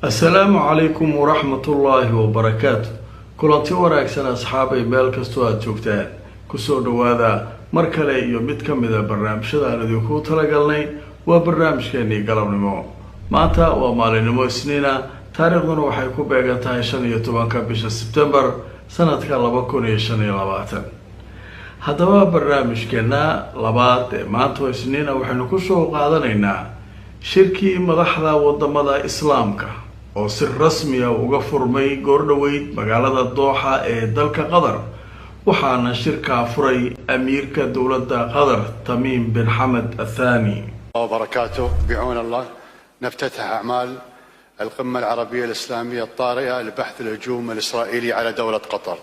السلام عليكم ورحمة الله وبركاته. كلنتي wanaagsan asxaabay meel kasto aad joogtaan ku soo dhawaada mar kale iyo mid kamida barnaamijyada aan idinku talagalnay waa barnaamijkeeni galabnimo. maanta waa maalinimo Isniina, taariikhduna waxay ku beegan tahay 15 bisha September sanadka 2025. haddaba barnaamijkeena labaad ee maanta Isniina waxaynu ku soo qaadanaynaa shirkii madaxda wadamada Islaamka oo si rasmi ah uga furmay goordhaweyd magaalada Dooxa ee dalka Qatar. waxaana shirka furay amiirka dowladda Qatar Tamim bin Hamad Al-Thani. وبركاته. بعون الله نفتتح أعمال القمة العربية الإسلامية الطارئة لبحث الهجوم الإسرائيلي على دولة قطر.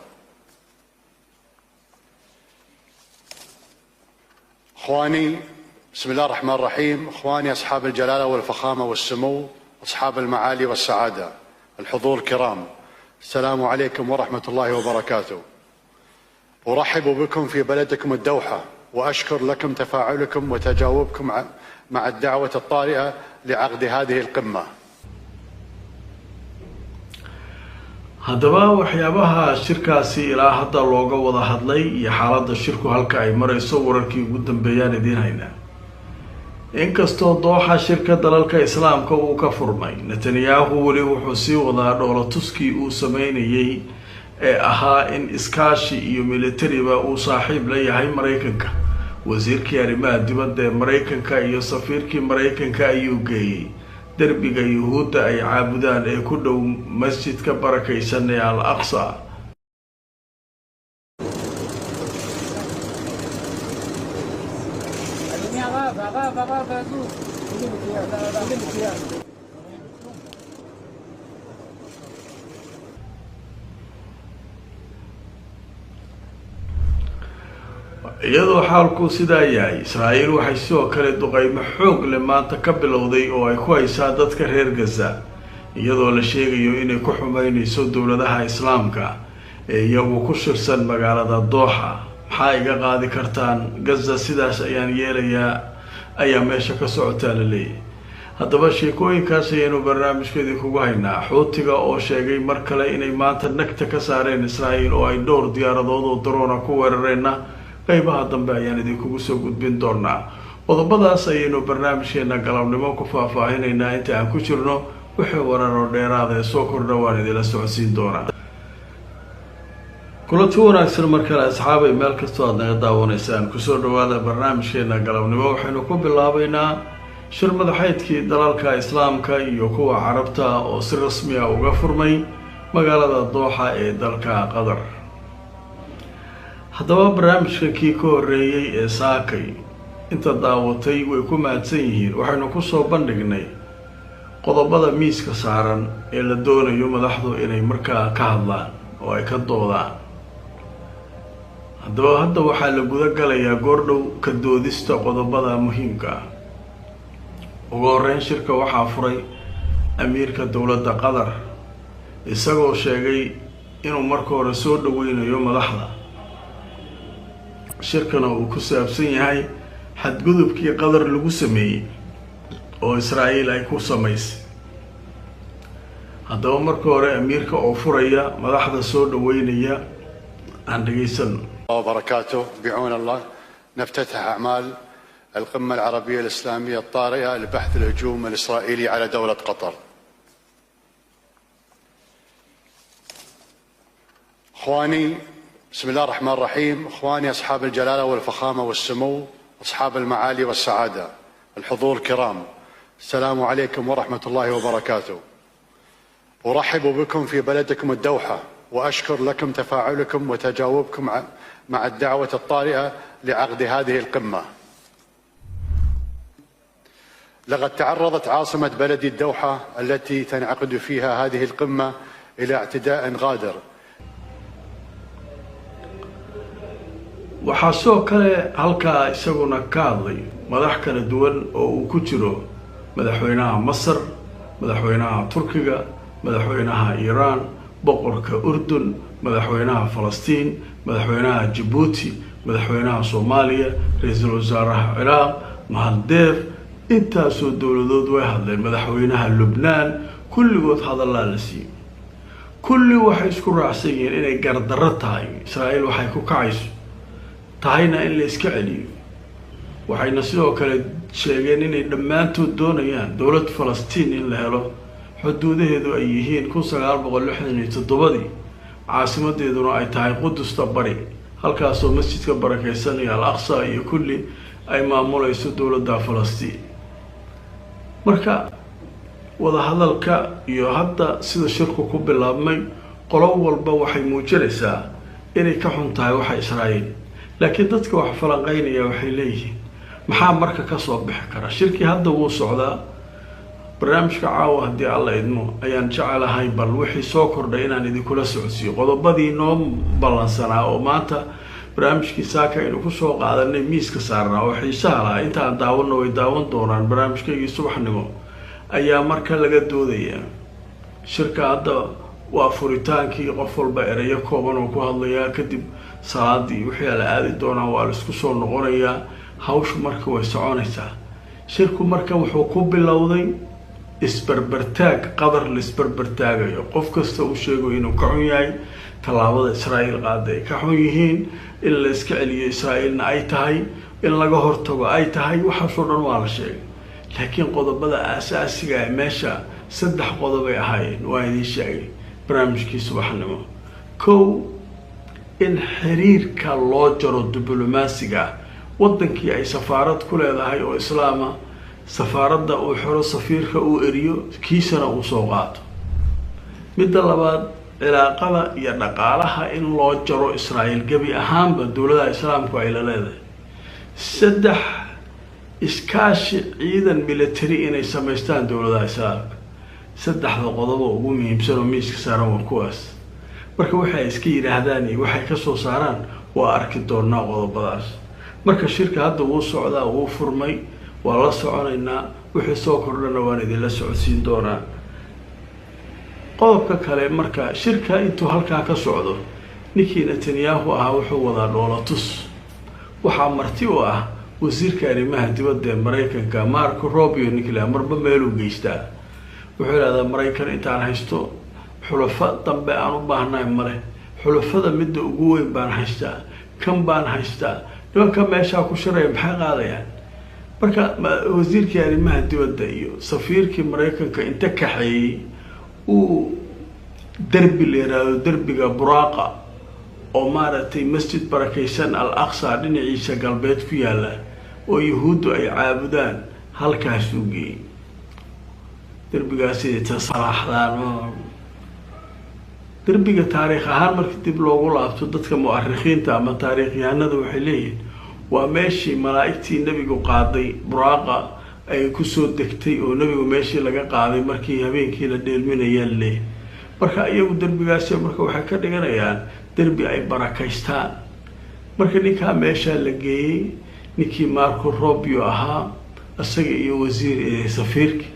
اخواني، بسم الله الرحمن الرحيم. اخواني اصحاب الجلاله والفخامه والسمو، اصحاب المعالي والسعاده، الحضور الكرام، السلام عليكم ورحمه الله وبركاته. ارحب بكم في بلدكم الدوحه، واشكر لكم تفاعلكم وتجاوبكم مع الدعوه الطارئه لعقد هذه القمه. haddaba waxyaabaha shirkaasi ilaa hadda looga wada hadlay iyo xaaladda shirku halka ay marayso wararkii ugu dambeeyaan idiin haynaa. inkastoo Dooxa shirka dalalka Islaamka uu ka furmay, Netanyahu weli wuxuu sii wadaa dhoolatuskii uu sameynayay ee ahaa in iskaashi iyo militariba uu saaxiib la yahay Mareykanka. wasiirkii arrimaha dibadda ee Mareykanka iyo safiirkii Mareykanka ayuu geeyay derbiga Yuhuudda ay caabudaan ee ku dhow masjidka barakaysan ee Al-Aqsa. iyadoo xaalku sidaa yahay, Israa'iil waxay sidoo kale duqeymo xoog leh maanta ka bilowday oo ay ku haysaa dadka reer Gaza, iyadoo la sheegayo inay ku xumeynayso dowladaha Islaamka ee iyagu ku shirsan magaalada Dooxa. maxaa iga qaadi kartaan Gaza? sidaas ayaan yeelayaa ayaa meesha ka socota la leeyahay. haddaba sheekooyinkaas ayaynu barnaamijkeedii kugu haynaa. Xuutiga oo sheegay mar kale inay maanta nagta ka saareen Israa'iil oo ay dhowr diyaaradood oo drone ku weerareen qaybaha dambe ayaan idinkugu soo gudbin doonaa. qodobadaas ayaynu barnaamijkeena galabnimo ku faahfaahinaynaa. inta aan ku jirno wixii warar oo dheeraad ah soo kordha waan idila socodsiin doonaa. kulanti wanaagsan mar kale asxaabay meel kastoo aad naga daawanaysaan kusoo dhawaada barnaamijkeena galabnimo. waxaynu ku bilaabaynaa shir madaxeedkii dalalka Islaamka iyo kuwa Carabta oo si rasmi ah uga furmay magaalada Dooxa ee dalka Qatar. haddaba barnaamijka kii ka horeeyay ee saakay inta daawatay way ku mahadsan yihiin. waxaynu ku soo bandhignay qodobada miiska saaran ee la doonayo madaxdu inay markaa ka hadlaan oo ay ka doodaan. haddaba hadda waxaa la guda galayaa goordhow ka doodista qodobada muhiimka ah. ugu horeyn shirka waxaa furay amiirka dowladda Qatar, isagoo sheegay inuu marka hore soo dhaweynayo madaxda. shirkana uu ku saabsan yahay xadgudubkii Qatar lagu sameeyay oo Israa'iil ay ku samaysay. haddaba marka hore amiirka oo furaya madaxda soo dhaweynaya aan dhageysan. وبركاته. بعون الله نفتتح أعمال القمة العربية الإسلامية الطارئة لبحث الهجوم الإسرائيلي على دولة قطر. اخواني، بسم الله الرحمن الرحيم. اخواني اصحاب الجلاله والفخامه والسمو، اصحاب المعالي والسعاده، الحضور الكرام، السلام عليكم ورحمه الله وبركاته. ارحب بكم في بلدكم الدوحه، واشكر لكم تفاعلكم وتجاوبكم مع الدعوه الطارئه لعقد هذه القمه. لقد تعرضت عاصمه بلدي الدوحه التي تنعقد فيها هذه القمه الى اعتداء غادر. waxaa soo kale halkaa isaguna ka hadlay madax kala duwan oo uu ku jiro madaxweynaha Masar, madaxweynaha Turkiga, madaxweynaha Iran, boqorka Urdun, madaxweynaha Falastiin, madaxweynaha Djibouti, madaxweynaha Soomaaliya, ra'iisul wasaaraha Ciraaq, Mahaldeef. intaasoo dowladood way hadleen. madaxweynaha Lubnaan, كل قد هذا الله نسي كل واحد يسكر رأسين إنه قردرتها إسرائيل وحيكو كعيس تهينا إلا إسكعلي وحي نسيوه كلا شيئين إنه لما أنتو دونيان دولة فلسطين إلا هلو حدوده ذو أيهين كون سقال بقول لحظة تضبطي عاصمة ذو أي تهي قدس تبري هل كاسو مسجد كبركة سنة الأقصى كل أي معمولة يسو دولة دا فلسطين مركا wada hadalka iyo hadda sida shirku ku bilaabmay qolo walba waxay muujinaysaa inay ka xun tahay waxa Israa'iil laakiin dadka wax falanqeynaya waxay leeyihiin maxaa marka ka soo bixi kara shirki hadda wuu socdaa barnaamijka caawa hadii alla idmo ayaan jecelahay bal wixii soo kordhay inaan idin kula socodsiyo qodobadii noo balansanaa oo maanta barnaamijkii saaka inuu ku soo qaadanay miiska saarnaa oo xiisaha lahaa intaan daawano way daawan doonaan barnaamijkeygii subaxnimo ayaa marka laga doodaya shirka hadda waa furitaankii qof walba erayo kooban oo ku hadlaya kadib salaadii wixii la aadi doonaa waa la isku soo noqonayaa hawshu marka way soconaysaa shirku marka wuxuu ku bilowday isbarbartaag qadar la isbarbartaagayo qof kasta uu sheego inuu ka xun yahay tallaabada Israa'iil qaaday ka xun yihiin in la iska celiyo Israa'iilna ay tahay in laga hortago ay tahay waxa soo dhan waa la sheegay laakiin qodobada asaasiga ah meesha saddex qodob ay ahaayeen waa idin sheegay barnaamijkii subaxnimo kow in xiriirka loo jaro diblomaasiga wadankii ay safaarad ku leedahay oo islaama safaaradda uu xiro safiirka uu eriyo kiisana uu soo qaato midda labaad cilaaqada iyo dhaqaalaha in loo jaro Israa'iil gabi ahaanba dawladda islaamku ay leedahay saddex iskaashi ciidan military inay samaystaan dawladda islaamka saddexda qodob oo ugu muhiimsan oo miiska saaran waa kuwaas marka waxay iska yiraahdaan iyo waxay ka soo saaraan waa arki doonaa qodobadaas marka shirka hadda wuu socdaa wuu furmay waa la soconaynaa wixii soo kordhana waan idin la socodsiin doonaa qodobka kale marka shirka intuu halkaa ka socdo ninkii Netanyahu ahaa wuxuu wadaa dhoolatus waxaa marti u ah wasiirka arrimaha dibadda ee Mareykanka Marco Rubio ninkii marba meel u geystaa wuxuu yiraahdaa Mareykan intaan haysto xulafo dambe aan u baahnaay male xulafada midda ugu weyn baan haystaa kan baan haystaa nimanka meesha ku shiraya maxay qaadayaan marka wasiirka arrimaha dibadda iyo safiirkii Mareykanka inta kaxeeyay uu دربي ليرادو دربيغا براقة oo maaragtay masjid barakaysan al-Aqsa dhinaciisa galbeed ku yaala oo yahuudu ay caabudaan halkaas u geeyay derbigaasi tasalaxdaan derbiga taariikh ahaan markii dib loogu laabto dadka mu'arrixiinta ama taariikhyahanadu waxay leeyihiin waa meeshii malaa'igtii nabigu qaaday buraaqa ay ku soo degtay oo nabigu meeshii laga qaaday markii habeenkii la dheelminayeen leey marka iyagu derbigaasi marka waxay ka dhiganayaan derbi ay barakaystaan marka ninka meesha la geeyay ninkii Marco Rubio ahaa asaga iyo wasiir safiirki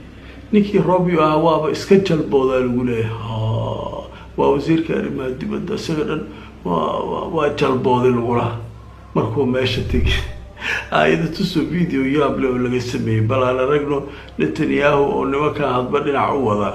ninkii Rubio ahaa waaba iska jalbooda lagu leeyahay waa wasiirka arrimaha dibadda asaga dhan waa jalbooday lagu lahaa markuu meesha tegay ayada tuso video yaab leh oo laga sameeyay bal aan aragno Netanyahu oo nimanka hadba dhinac u wada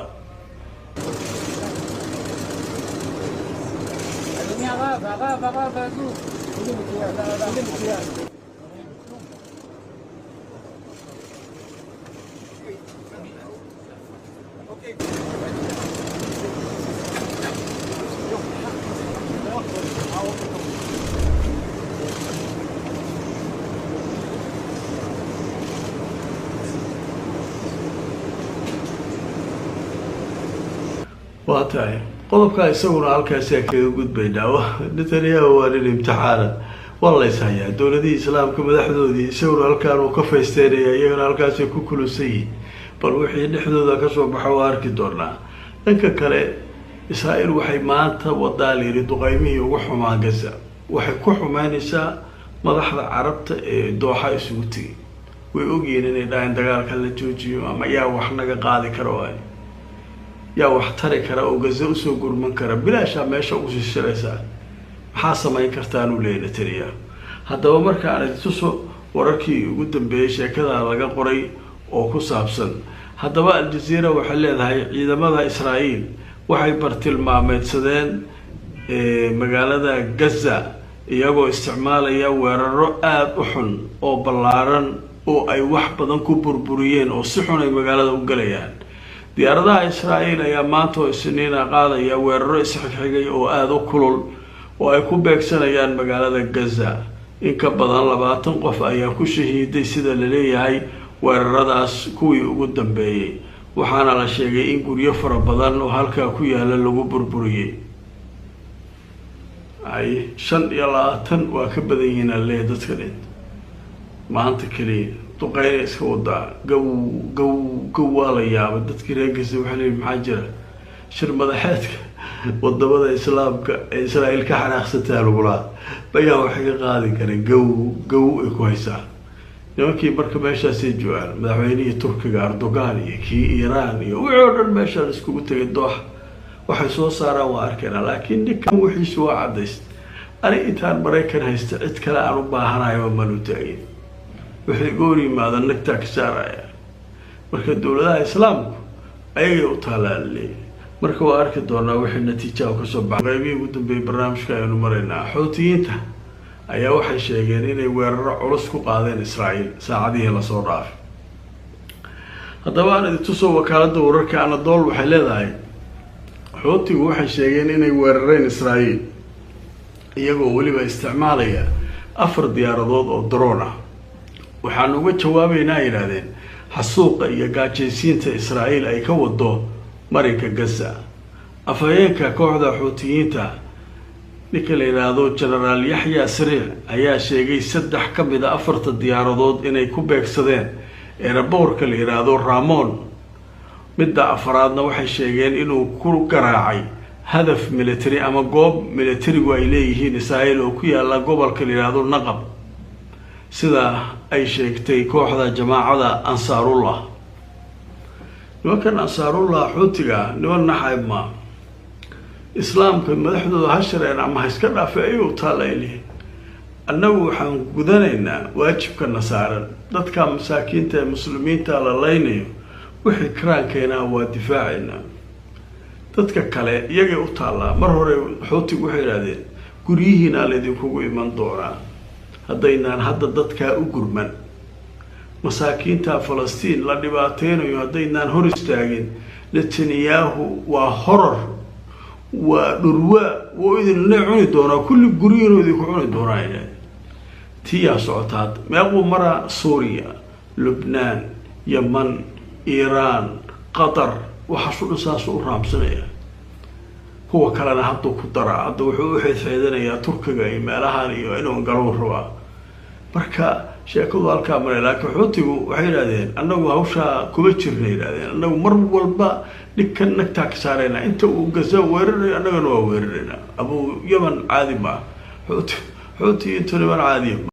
واتاي qodobka isaguna halkaas ay kaga gudbaynaa Netanyahu waa imtixaan والله يسهيا دولتي إسلام كمدحدودي يسوون هالكان وكفيستين يجون هالكان كل سيء بالوحي نحدودا كسر بحوارك دورنا لكن كله إسرائيل وحي مات وضالي ردقيمه وحما جزا وحي كحما نساء مدح عربت دوحة سوتي ويوجين إن داين دجال كله توجي أما يا وحنا قاضي كروان يا وحتري كرا وجزء سوقر من كرا بلا شامش أو الشرسة حاسة ما يكرتان ولا نتريا هذا ومرك على تسو وركي قدام بيش كذا لقى قري أو كسابسن haddaba aljazeera waxay leedahay ciidamada israa'iil waxay bartilmaameedsadeen magaalada gaza iyagoo isticmaalaya weeraro aada u xun oo ballaaran oo ay wax badan ku burburiyeen oo si xun ay magaalada u galayaan. diyaaradaha israa'iil ayaa maanta oo isniina qaadaya weeraro isxigxigay oo aada u kulul oo ay ku beegsanayaan magaalada gaza. in ka badan 20 qof ayaa ku shahiiday sida la leeyahay weeraradaas kuwii ugu dambeeyay, waxaana la sheegay in guryo fara badan oo halkaa ku yaala lagu burburiyay. ay 25 waa ka badan yihiin alle dadka dhin maanta kaliya duqeyne iska wadaa gow waa la yaaba dadkii reer Gaza waxay leeyihiin maxaa jira shir madaxeedka wadamada islaamka ee Israa'iil ka xanaaqsatay lugula bayaa waxay ka qaadi kareen gow ay ku haysaa. nimankii marka meeshaas ay joogaan madaxweynihii Turkiga Erdogan iyo kii Iran iyo wixii oo dhan meesha iskugu tagay Doha waxay soo saaraan waa arkayna, laakiin ninkan wixiisu waa cadays ani intaan Mareykan haysta cid kale aan u baahanayo ma lu taagin wixii goor yimaada nagta ka saaraya. marka dowladaha islaamku ayay u taalaalay marka waa arki doonaa wixii natiijo ka soo baxay. qaybihii ugu dambeeyay barnaamijka aynu maraynaa Xuutiyiinta ayaa waxay sheegeen inay weeraro culus ku qaadeen Israa'iil saacadihii la soo dhaafay. haddaba aan tusoo wakaaladda wararka Anadolu waxay leedahay Xuutigu waxay sheegeen inay weerareen Israa'iil iyagoo waliba isticmaalaya 4 diyaaradood oo drone ah. waxaan uga jawaabaynaa yiraahdeen xasuuqa iyo gaajaysiinta Israa'iil ay ka wado marinka Gaza. afhayeenka kooxda Xuutiyiinta ninka la yiraahdo Generaal Yahya Sariic ayaa sheegay 3 ka mid ah 4 diyaaradood inay ku beegsadeen airport-ka la yiraahdo Ramon. midda afraadna waxay sheegeen inuu ku garaacay hadaf military ama goob militarigu ay leeyihiin Israa'iil oo ku yaala gobolka la yiraahdo Naqab sida ay sheegtay kooxda jamaacada Ansarullah. nimankan Ansarullah Xuutiga niman naxayb ma islaamka madaxdooda hashareen ama iska dhaafay ayuu taalayli. annagu waxaan gudanaynaa waajibka nasaaran dadka masaakiinta ee muslimiinta la leynayo wixii karaankeena waa difaacina. dadka kale iyaga u taala mar hore Xuutigu waxay yiraahdeen guriyihiina la idinkugu iman doonaa haddaynaan hadda dadka u gurman. masaakiinta Falastiin la dhibaateynayo haddaynaan hor istaagin Netanyahu waa horor waa dhurwa oo idin la cuni doona kulli guriyihiina ku cuni doonaa. tiya socotaad meequu mara Suuriya, Lubnaan, Yemen, Iran, Qatar waxa soo saas u raamsanaya. kuwa kalena hadda ku dara hadda wuxuu u xeedeynaya Turkiga iyo meelahan iyo inuu galo raba. marka sheekadu halka maray laakiin Xuutigu waxay yiraahdeen annagu hawsha kuma jirnay yiraahdeen annagu mar walba ninkan nagta ka saarayna inta uu Gaza weeraray annagana waa weerarayna. Abu Yaman caadi ma Xuutiyiintu niman caadi